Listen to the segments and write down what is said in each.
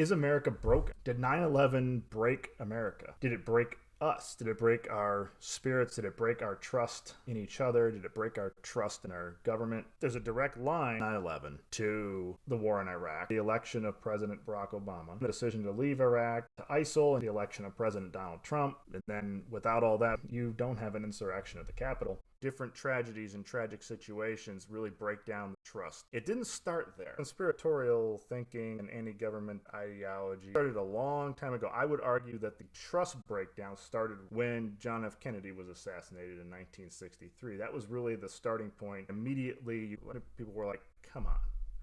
Is America broken? Did 9/11 break America? Did it break us? Did it break our spirits? Did it break our trust in each other? Did it break our trust in our government? There's a direct line 9/11 to the war in Iraq, the election of President Barack Obama, the decision to leave Iraq, to ISIL, and the election of President Donald Trump. And then without all that, you don't have an insurrection at the Capitol. Different tragedies and tragic situations really break down the trust. It didn't start there. Conspiratorial thinking and anti-government ideology started a long time ago. I would argue that the trust breakdown started when John F. Kennedy was assassinated in 1963. That was really the starting point. Immediately, people were like, come on.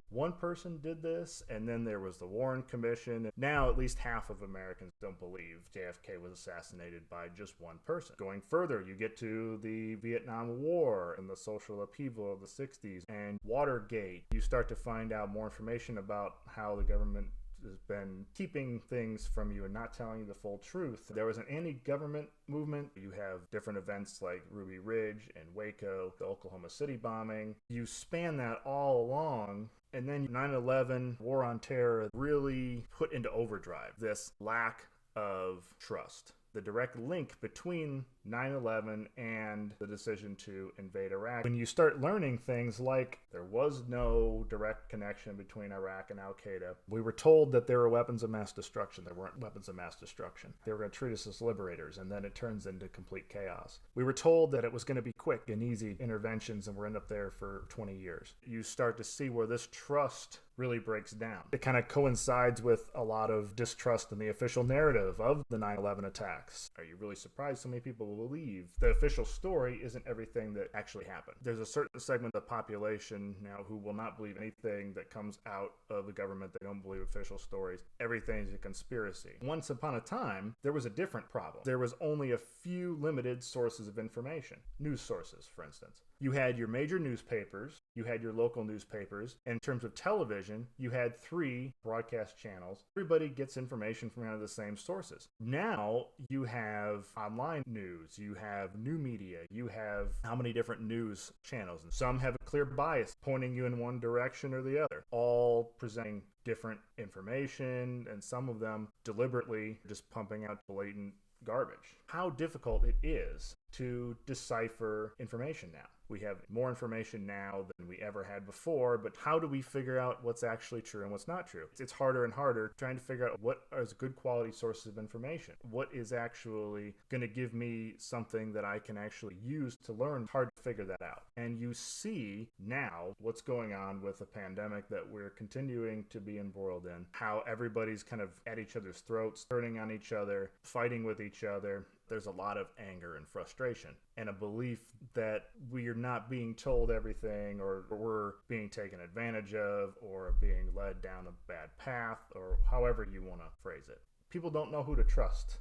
One person did this, and then there was the Warren Commission. Now, at least half of Americans don't believe JFK was assassinated by just one person. Going further, you get to the Vietnam War and the social upheaval of the 60s and Watergate. You start to find out more information about how the government has been keeping things from you and not telling you the full truth. There was an anti-government movement. You have different events like Ruby Ridge and Waco, the Oklahoma City bombing. You span that all along. And then 9/11, War on Terror, really put into overdrive this lack of trust. The direct link between 9/11 and the decision to invade Iraq. When you start learning things like there was no direct connection between Iraq and Al-Qaeda, we were told that there were weapons of mass destruction. There weren't weapons of mass destruction. They were going to treat us as liberators, and then it turns into complete chaos. We were told that it was going to be quick and easy interventions, and we're end up there for 20 years. You start to see where this trust really breaks down. It kind of coincides with a lot of distrust in the official narrative of the 9/11 attacks. Are you really surprised so many people believe the official story isn't everything that actually happened? There's a certain segment of the population now who will not believe anything that comes out of the government. They don't believe official stories. Everything's a conspiracy. Once upon a time, there was a different problem. There was only a few limited sources of information. News sources, for instance. You had your major newspapers, you had your local newspapers, and in terms of television, you had 3 broadcast channels. Everybody gets information from one of the same sources. Now you have online news, you have new media, you have how many different news channels, and some have a clear bias pointing you in one direction or the other, all presenting different information, and some of them deliberately just pumping out blatant garbage. How difficult it is to decipher information now. We have more information now than we ever had before, but how do we figure out what's actually true and what's not true? It's harder and harder trying to figure out what is good quality sources of information. What is actually going to give me something that I can actually use to learn? It's hard to figure that out. And you see now what's going on with the pandemic that we're continuing to be embroiled in, how everybody's kind of at each other's throats, turning on each other, fighting with each other. There's a lot of anger and frustration and a belief that we are not being told everything, or we're being taken advantage of, or being led down a bad path, or however you want to phrase it. People don't know who to trust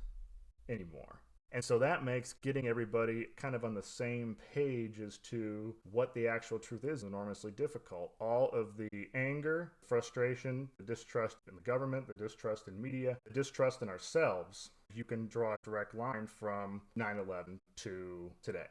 anymore. And so that makes getting everybody kind of on the same page as to what the actual truth is enormously difficult. All of the anger, frustration, the distrust in the government, the distrust in media, the distrust in ourselves, you can draw a direct line from 9/11 to today.